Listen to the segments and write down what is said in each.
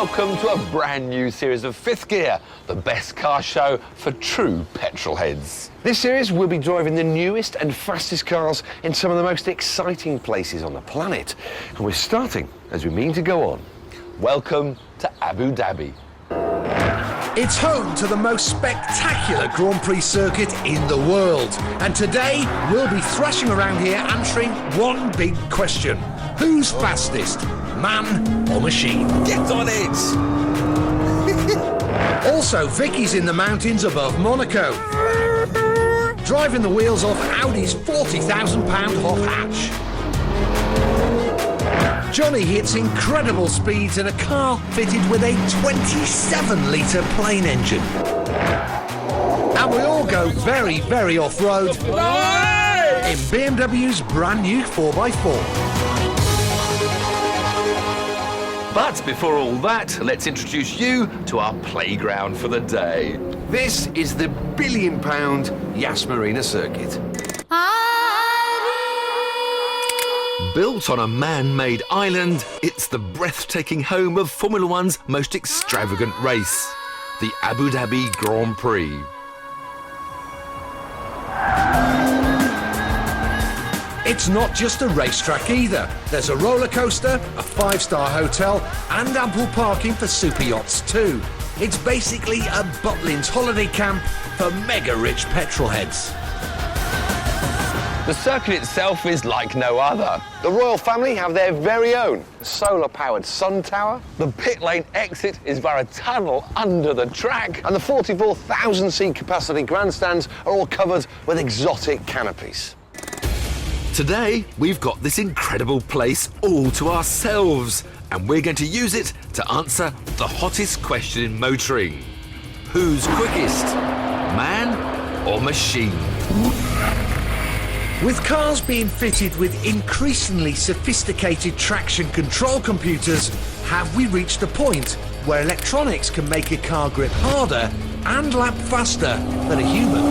welcome to a brand new series of Fifth Gear, the best car show for true petrol heads. This series we'll be driving the newest and fastest cars in some of the most exciting places on the planet. And we're starting as we mean to go on. Welcome to Abu Dhabi. It's home to the most spectacular Grand Prix circuit in the world. And today, we'll be thrashing around here answering one big question. Who's fastest, man or machine? Get on it! Also, Vicky's in the mountains above Monaco, driving the wheels off Audi's £40,000 hot hatch. Jonny hits incredible speeds in a car fitted with a 27-litre plane engine. And we all go very, very off-road in BMW's brand new 4x4. But before all that, let's introduce you to our playground for the day. This is the billion-pound Yas Marina circuit. Built on a man-made island, it's the breathtaking home of Formula One's most extravagant race, the Abu Dhabi Grand Prix. It's not just a racetrack either. There's a roller coaster, a five-star hotel, and ample parking for super yachts too. It's basically a Butlins holiday camp for mega-rich petrol heads. The circuit itself is like no other. The royal family have their very own solar-powered sun tower. The pit lane exit is via a tunnel under the track. And the 44,000-seat capacity grandstands are all covered with exotic canopies. Today, we've got this incredible place all to ourselves, and we're going to use it to answer the hottest question in motoring. Who's quickest, man or machine? With cars being fitted with increasingly sophisticated traction control computers, have we reached a point where electronics can make a car grip harder and lap faster than a human?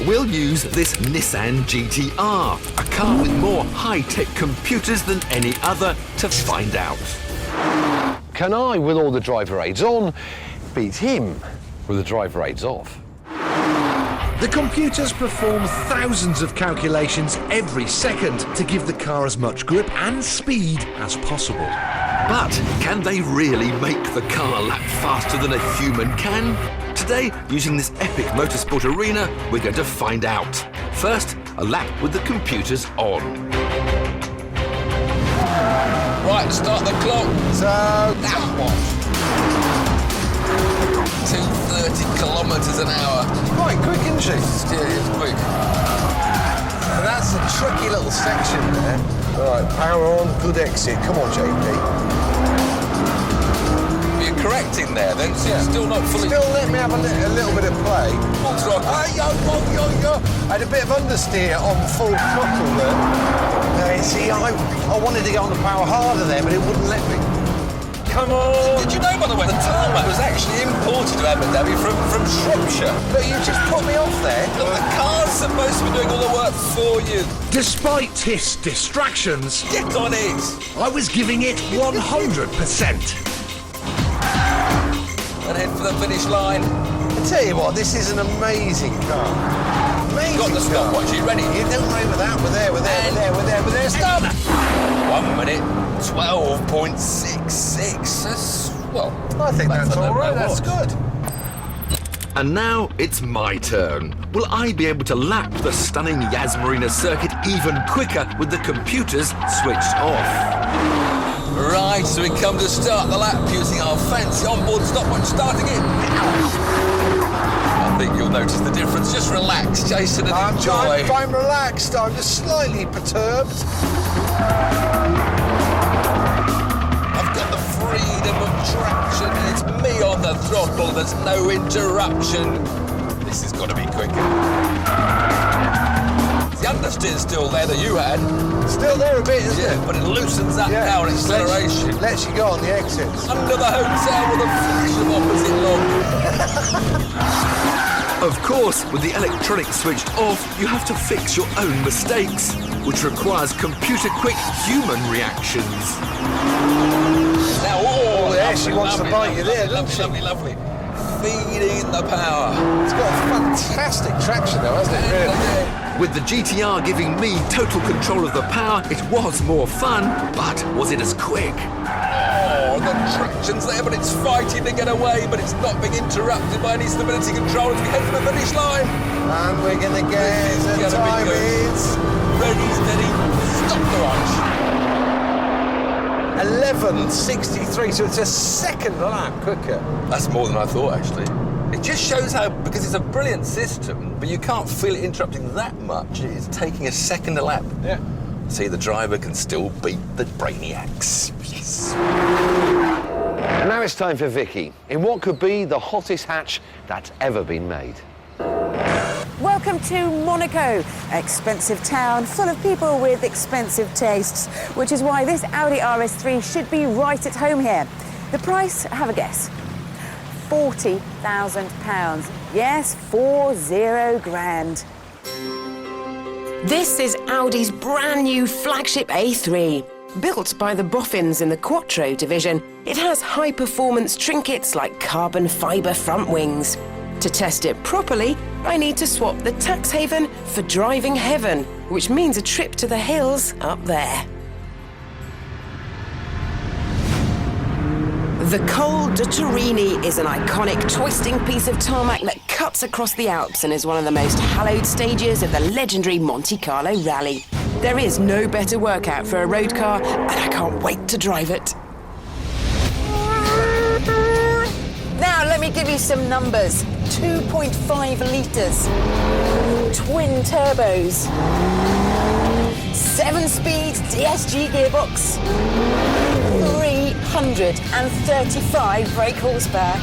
We'll use this Nissan GT-R, a car with more high-tech computers than any other, to find out. Can I, with all the driver aids on, beat him with the driver aids off? The computers perform thousands of calculations every second to give the car as much grip and speed as possible. But can they really make the car lap faster than a human can? Today, using this epic motorsport arena, we're going to find out. First, a lap with the computers on. Right, start the clock. So, That one. 230 kilometres an hour. quite quick, isn't she? Yeah, it's quick. That's a tricky little section there. All right, power on, good exit. Come on, JP. You're correcting there, then, so you're still not fully... Still let me have a little bit of play. Full throttle. I had a bit of understeer on full throttle there. See, I wanted to get on the power harder there, but it wouldn't let me. Come on! Did you know, by the way, the tarmac was actually imported to Abu Dhabi from Shropshire? But you just put me off there. Look, the car's supposed to be doing all the work for you. Despite his distractions, Get on it! I was giving it 100%. And head for the finish line. I tell you what, this is an amazing car. Amazing Got the car. stopwatch, you ready? You don't worry with that. We're there. Stop! 1 minute, 12.66. That's, well... I think that's all right. That's what. good. And now it's my turn. Will I be able to lap the stunning Yas Marina circuit even quicker with the computers switched off? Right, so we come to start the lap using our fancy onboard stopwatch, starting it. I think you'll notice the difference. Just relax, Jason, and enjoy. I'm relaxed. I'm just slightly perturbed. I've got the freedom of traction, and it's me on the throttle. There's no interruption. This has got to be quicker. The understeer's still there that you had. Still there a bit, isn't it? But it loosens up now on acceleration. Lets you go on the exits. Under the hotel with a flash of opposite lock. Of course, with the electronics switched off, you have to fix your own mistakes, which requires computer-quick human reactions. Now all Yeah, she wants to bite you there, doesn't she? Lovely. Feeding the power. It's got fantastic traction though, hasn't it, really? With the GTR giving me total control of the power, it was more fun, but was it as quick? Oh, the traction's there, but it's fighting to get away, but it's not being interrupted by any stability control as we head for the finish line. And we're going to get the time is... Ready, steady, stop the watch. 11:63, so it's a second lap quicker. That's more than I thought, actually. It just shows how, because it's a brilliant system, but you can't feel it interrupting that much. It's taking a second a lap. Yeah. See, the driver can still beat the brainiacs. Yes. And now it's time for Vicki, in what could be the hottest hatch that's ever been made. Welcome to Monaco, expensive town full of people with expensive tastes, which is why this Audi RS3 should be right at home here. The price, have a guess, £40,000. Yes, 40 grand. This is Audi's brand new flagship A3. Built by the boffins in the Quattro division, it has high-performance trinkets like carbon fibre front wings. To test it properly, I need to swap the tax haven for driving heaven, which means a trip to the hills up there. The Col de Turini is an iconic twisting piece of tarmac that cuts across the Alps and is one of the most hallowed stages of the legendary Monte Carlo rally. There is no better workout for a road car, and I can't wait to drive it. Now, let me give you some numbers. 2.5 litres, twin turbos, 7-speed DSG gearbox, 335 brake horsepower.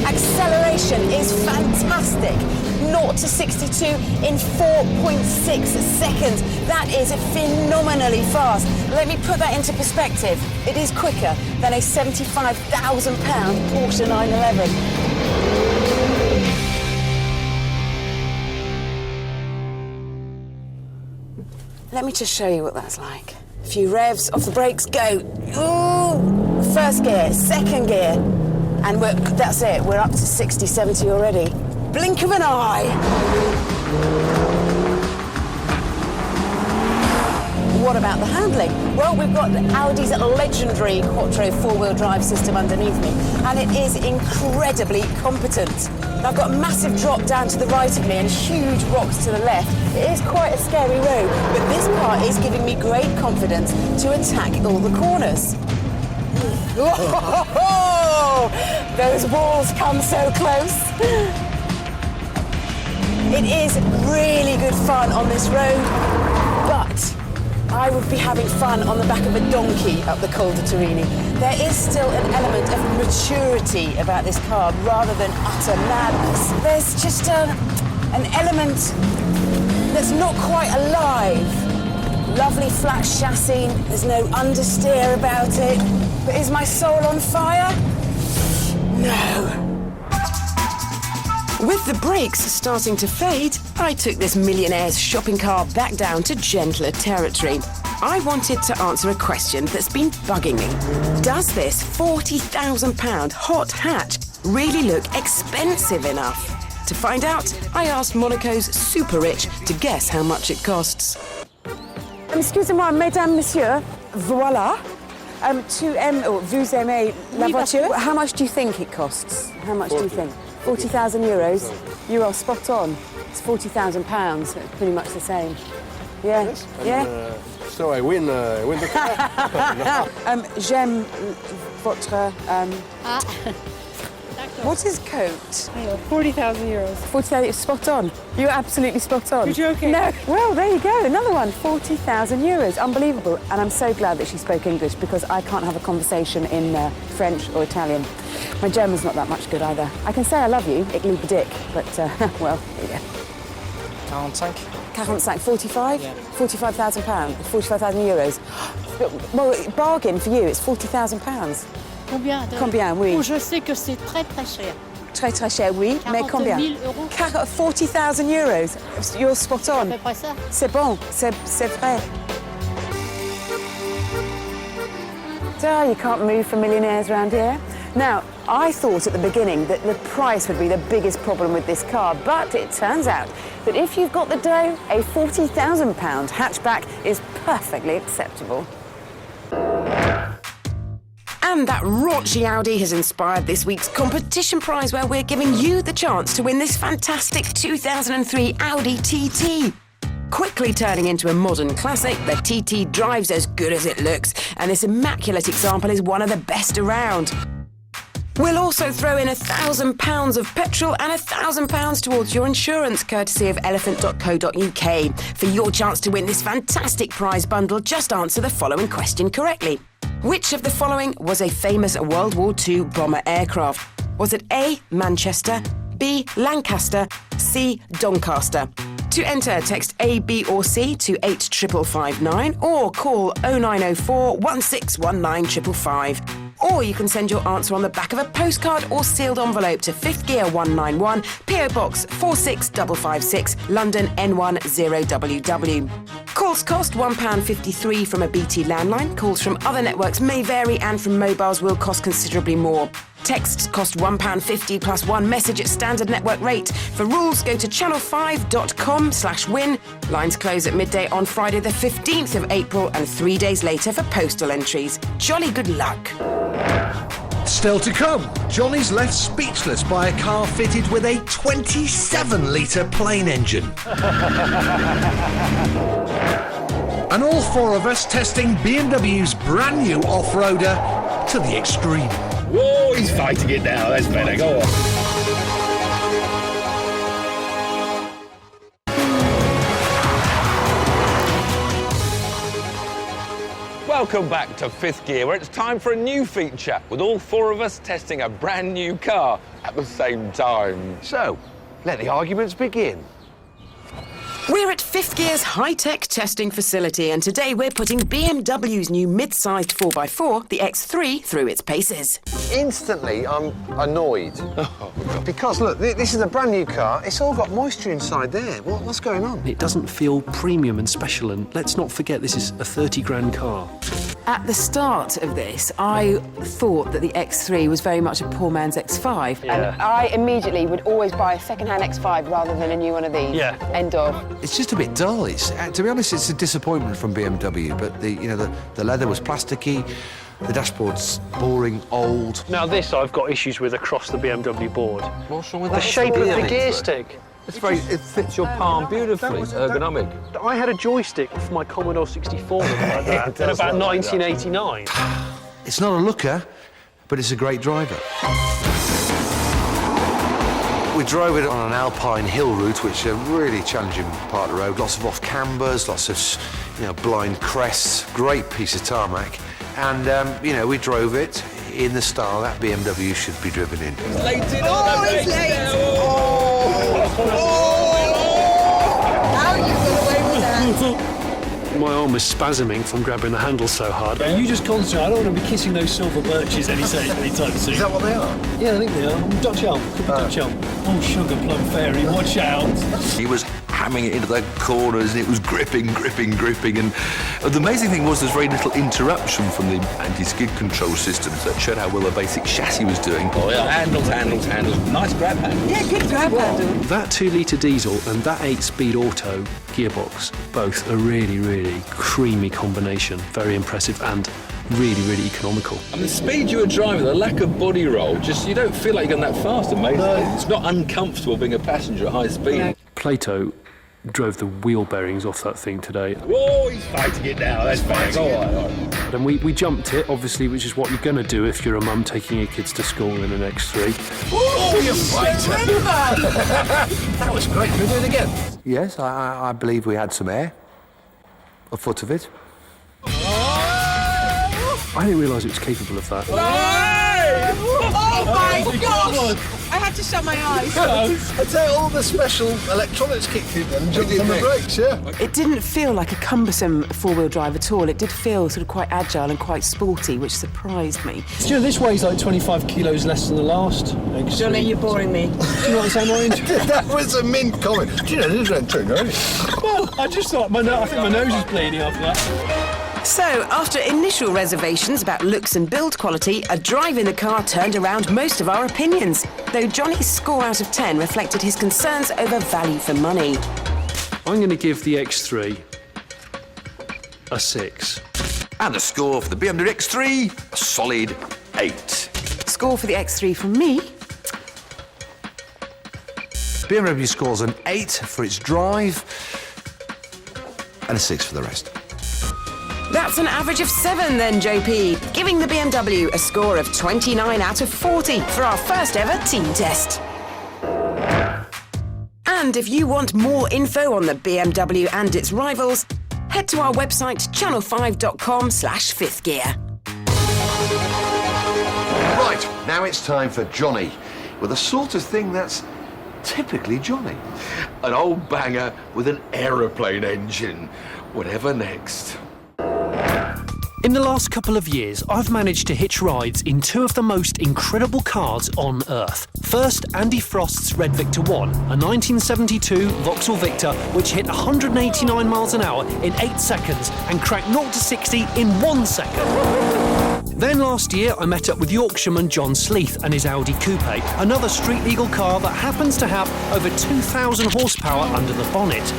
Acceleration is fantastic. 0 to 62 in 4.6 seconds. That is phenomenally fast. Let me put that into perspective. It is quicker than a £75,000 Porsche 911. Let me just show you what that's like. A few revs, off the brakes, go. Ooh, first gear, second gear. And that's it, we're up to 60, 70 already. Blink of an eye. What about the handling? Well, we've got Audi's legendary Quattro four-wheel drive system underneath me, and it is incredibly competent. I've got a massive drop down to the right of me and huge rocks to the left. It is quite a scary road, but this car is giving me great confidence to attack all the corners. Oh, those walls come so close. It is really good fun on this road, but I would be having fun on the back of a donkey up the Col de Turini. There is still an element of maturity about this car rather than utter madness. There's just an element that's not quite alive. Lovely flat chassis, there's no understeer about it. But is my soul on fire? No. With the brakes starting to fade, I took this millionaire's shopping car back down to gentler territory. I wanted to answer a question that's been bugging me. Does this £40,000 hot hatch really look expensive enough? To find out, I asked Monaco's super rich to guess how much it costs. Excusez-moi, mesdames, messieurs, voilà. Vous aimez la voiture? How much do you think it costs? How much do you think? 40,000 euros. You are spot on. It's £40,000. It's pretty much the same. Yeah. Yes, Yeah. So I win the car. J'aime votre. What is coat? 40,000 euros. 40,000. Spot on. You're absolutely spot on. You're joking? No. Well, there you go. Another one. 40,000 euros. Unbelievable. And I'm so glad that she spoke English because I can't have a conversation in French or Italian. My German's not that much good either. I can say I love you, ik liebe dich, but, well, there you go. 45. 45, 45? Yeah. £45,000, 45,000 euros. Well, bargain for you, it's £40,000. Combien? Combien, oui. Oh, je sais que c'est très très cher. Très très cher, oui, mais 40 combien? 000 euros. 40,000 euros. You're spot on. À peu près ça. C'est bon, c'est vrai. You can't move for millionaires around here. Now, I thought at the beginning that the price would be the biggest problem with this car, but it turns out that if you've got the dough, a £40,000 hatchback is perfectly acceptable. And that raunchy Audi has inspired this week's competition prize, where we're giving you the chance to win this fantastic 2003 Audi TT. Quickly turning into a modern classic, the TT drives as good as it looks, and this immaculate example is one of the best around. We'll also throw in £1,000 of petrol and £1,000 towards your insurance, courtesy of elephant.co.uk. For your chance to win this fantastic prize bundle, just answer the following question correctly. Which of the following was a famous World War II bomber aircraft? Was it A, Manchester, B, Lancaster, C, Doncaster? To enter, text A, B or C to 85559 or call 0904 1619 555. Or you can send your answer on the back of a postcard or sealed envelope to 5th Gear 191, PO Box 46556, London N10WW. Calls cost £1.53 from a BT landline. Calls from other networks may vary, and from mobiles will cost considerably more. Texts cost £1.50 plus one message at standard network rate. For rules, go to channel5.com/win. Lines close at midday on Friday the 15th of April and 3 days later for postal entries. Jolly good luck. Still to come, Johnny's left speechless by a car fitted with a 27-litre plane engine. And all four of us testing BMW's brand new off-roader to the extreme. Whoa, he's fighting it now. That's better. Go on. Welcome back to 5th Gear, where it's time for a new feature with all four of us testing a brand new car at the same time. So, let the arguments begin. We're at 5th Gear's high-tech testing facility, and today we're putting BMW's new mid-sized 4x4, the X3, through its paces. Instantly, I'm annoyed. Because, look, this is a brand new car. It's all got moisture inside there. What's going on? It doesn't feel premium and special, and let's not forget this is a 30 grand car. At the start of this, I thought that the X3 was very much a poor man's X5. Yeah. And I immediately would always buy a second-hand X5 rather than a new one of these. Yeah. End of. It's just a bit dull. It's, to be honest, it's a disappointment from BMW. But the leather was plasticky, the dashboard's boring, old. Now this I've got issues with across the BMW board. What's wrong with The that? shape of the gear stick. It fits your palm beautifully, ergonomic. I had a joystick for my Commodore 64 like that in about 1989. It's not a looker, but it's a great driver. We drove it on an alpine hill route, which is a really challenging part of the road. Lots of off-cambers, lots of, blind crests, great piece of tarmac. And, we drove it in the style that BMW should be driven in. It's late. How you got away with that? My arm is spasming from grabbing the handle so hard. You just concentrate. I don't want to be kissing those silver birches anytime soon. Is that what they are? Yeah, I think they are. Dutch elm. Could be Dutch elm. Oh, sugar plum fairy, watch out. He was hammering it into the corners, and it was gripping. And the amazing thing was there's very little interruption from the anti-skid control systems that showed how well the basic chassis was doing. Oh, yeah, handles. Nice grab handle. Yeah, good grab handle. That 2-litre diesel and that 8-speed auto gearbox, both a really, really creamy combination. Very impressive and really, really economical. And the speed you were driving, the lack of body roll, just you don't feel like you're going that fast, amazingly. No. It's not uncomfortable being a passenger at high speed. No. Plato drove the wheel bearings off that thing today. Whoa, he's fighting it now. That's fine. Go on. And we jumped it, obviously, which is what you're going to do if you're a mum taking your kids to school in an X3. Oh, you fighter! That was great. Can we do it again? Yes, I believe we had some air. A foot of it. I didn't realise it was capable of that. Oh my gosh! I had to shut my eyes. I'd say all the special electronics kicked in and jumped on the brakes, yeah. It didn't feel like a cumbersome four-wheel drive at all. It did feel sort of quite agile and quite sporty, which surprised me. Do you know, this weighs like 25 kilos less than the last X3. Jonny, you're boring me. Do you know what I'm saying, Orange? That was a mint comment. Do you know, this is true, right? Well, I just thought, I think my nose is bleeding after that. So, after initial reservations about looks and build quality, a drive in the car turned around most of our opinions, though Jonny's score out of 10 reflected his concerns over value for money. I'm going to give the X3 a 6. And the score for the BMW X3, a solid 8. Score for the X3 from me? BMW scores an 8 for its drive and a 6 for the rest. That's an average of 7 then, JP, giving the BMW a score of 29 out of 40 for our first ever team test. And if you want more info on the BMW and its rivals, head to our website channel5.com/fifthgear. Right, now it's time for Jonny, with the sort of thing that's typically Jonny. An old banger with an aeroplane engine. Whatever next. In the last couple of years, I've managed to hitch rides in two of the most incredible cars on Earth. First, Andy Frost's Red Victor 1, a 1972 Vauxhall Victor which hit 189 miles an hour in 8 seconds and cracked 0 to 60 in 1 second. Then last year, I met up with Yorkshireman John Sleeth and his Audi Coupe, another street-legal car that happens to have over 2,000 horsepower under the bonnet.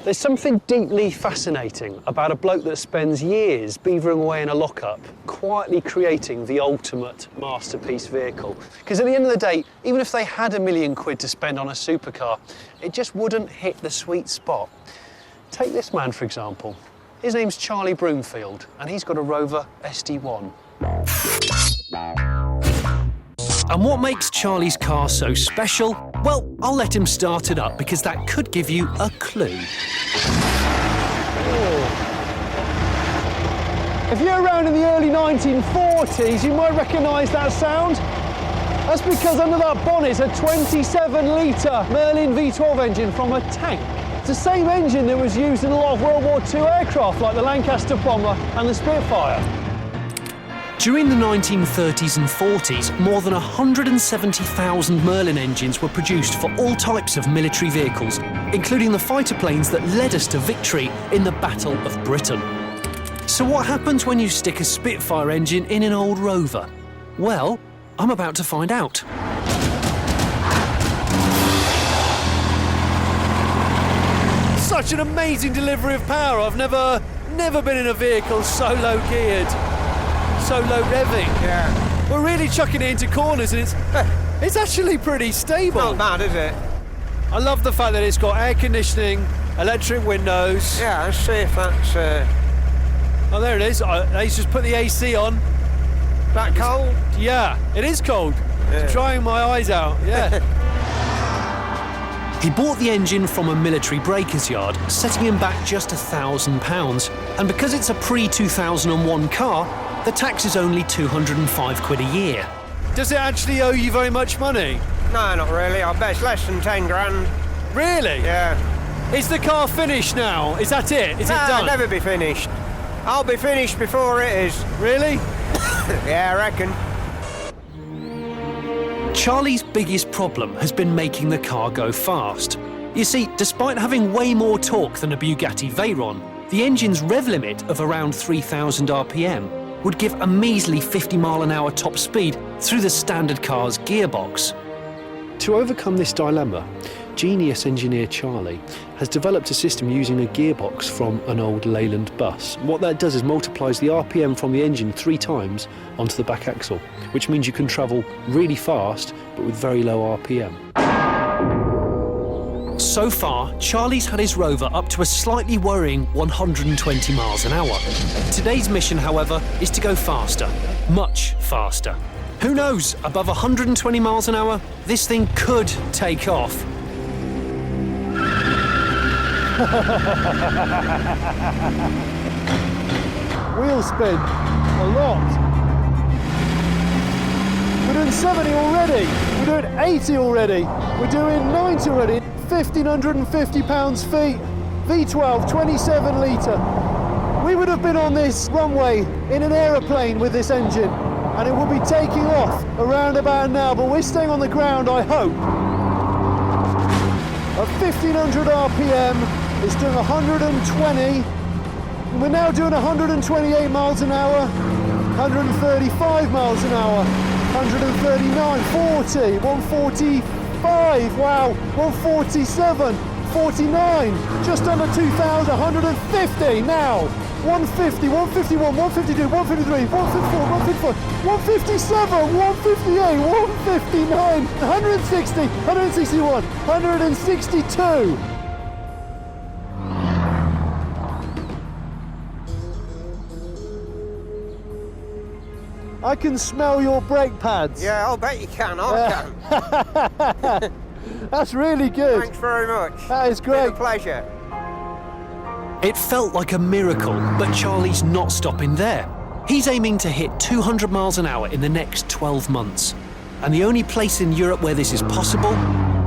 There's something deeply fascinating about a bloke that spends years beavering away in a lockup, quietly creating the ultimate masterpiece vehicle. Because at the end of the day, even if they had £1 million to spend on a supercar, it just wouldn't hit the sweet spot. Take this man, for example. His name's Charlie Broomfield, and he's got a Rover SD1. And what makes Charlie's car so special? Well, I'll let him start it up because that could give you a clue. If you're around in the early 1940s, you might recognise that sound. That's because under that bonnet is a 27-litre Merlin V12 engine from a tank. It's the same engine that was used in a lot of World War II aircraft like the Lancaster bomber and the Spitfire. During the 1930s and 40s, more than 170,000 Merlin engines were produced for all types of military vehicles, including the fighter planes that led us to victory in the Battle of Britain. So what happens when you stick a Spitfire engine in an old Rover? Well, I'm about to find out. Such an amazing delivery of power. I've never been in a vehicle so low geared. So low revving. Yeah. We're really chucking it into corners and it's actually pretty stable. Not bad, is it? I love the fact that it's got air conditioning, electric windows. Yeah, let's see if that's... Oh, there it is. Let's just put the AC on. that cold? Yeah, it is cold. Yeah. It's drying my eyes out, yeah. He bought the engine from a military breaker's yard, setting him back just £1,000. And because it's a pre-2001 car, the tax is only £205 a year. Does it actually owe you very much money? No, not really. I bet it's less than 10 grand. Really? Yeah. Is the car finished now? Is that it? Is it done? It'll never be finished. I'll be finished before it is. Really? Yeah, I reckon. Charlie's biggest problem has been making the car go fast. You see, despite having way more torque than a Bugatti Veyron, the engine's rev limit of around 3,000 RPM would give a measly 50-mile-an-hour top speed through the standard car's gearbox. To overcome this dilemma, genius engineer Charlie has developed a system using a gearbox from an old Leyland bus. What that does is multiplies the RPM from the engine 3 times onto the back axle, which means you can travel really fast but with very low RPM. So far, Charlie's had his Rover up to a slightly worrying 120 miles an hour. Today's mission, however, is to go faster, much faster. Who knows, above 120 miles an hour, this thing could take off. Wheel spin, a lot. We're doing 70 already. We're doing 80 already. We're doing 90 already. 1,550 pounds-feet. V12, 27 litre. We would have been on this runway in an aeroplane with this engine, and it would be taking off around about now, but we're staying on the ground, I hope. at 1500 RPM. It's doing 120. We're now doing 128 miles an hour, 135 miles an hour, 139, 40, 145, wow, 147, 49, just under 2,000, 150 now. 150, 151, 152, 153, 154, 155, 157, 158, 159, 160, 161, 162. I can smell your brake pads. Yeah, I'll bet you can. I can. That's really good. Thanks very much. That is great. It's been a pleasure. It felt like a miracle, but Charlie's not stopping there. He's aiming to hit 200 miles an hour in the next 12 months. And the only place in Europe where this is possible?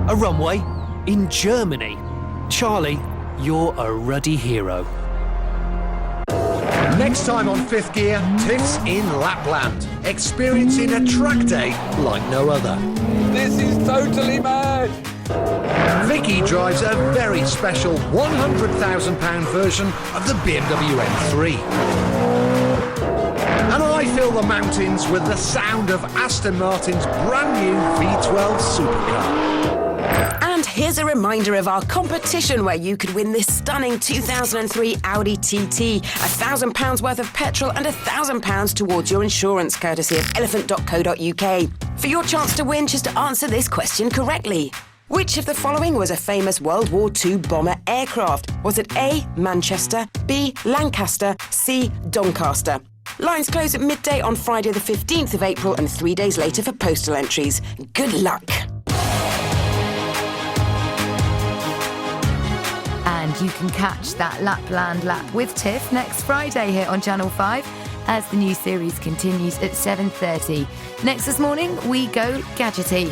A runway in Germany. Charlie, you're a ruddy hero. Next time on Fifth Gear, Tiff's in Lapland, experiencing a track day like no other. This is totally mad. Vicki drives a very special £100,000 version of the BMW X3. And I fill the mountains with the sound of Aston Martin's brand new V12 supercar. And here's a reminder of our competition where you could win this stunning 2003 Audi TT, £1,000 worth of petrol and £1,000 towards your insurance, courtesy of elephant.co.uk. For your chance to win, just answer this question correctly. Which of the following was a famous World War II bomber aircraft? Was it A, Manchester, B, Lancaster, C, Doncaster? Lines close at midday on Friday the 15th of April and 3 days later for postal entries. Good luck. And you can catch that Lapland Lap with Tiff next Friday here on Channel 5 as the new series continues at 7:30. Next this morning, we go gadgety.